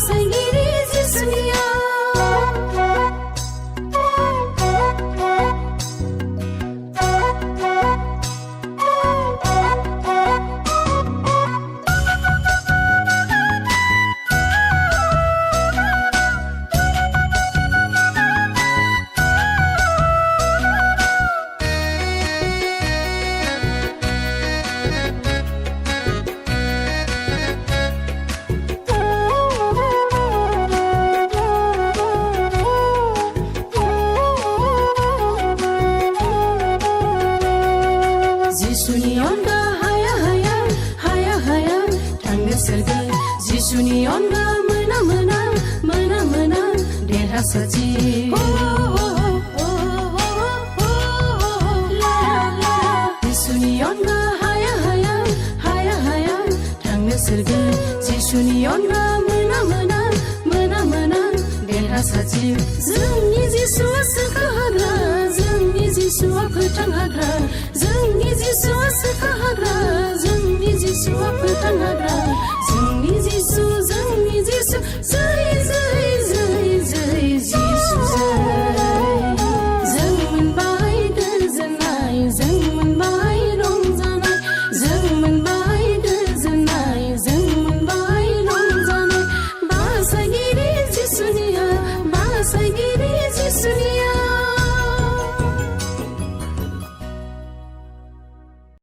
बासायगिरि जिसुनिया जिसुनि अनगा हाया हाया हाया हाया थांनो सोरगोन जिसुनि अनगा मोना मोना मोना मोना देरहासारथि जिसुनि अनगा हाया हाया हाया हाया थांनो सोरगोन जिसुनि अनगा मोना मोना मोना मोना देरहासारथि जोंनि जिसुआ सोखाहाग्रा जोंनि जिसुआ फोथांहाग्रा जोंनि जिसुआ सोखाहाग्रा जोंनि जिसुआ फोथांहाग्रा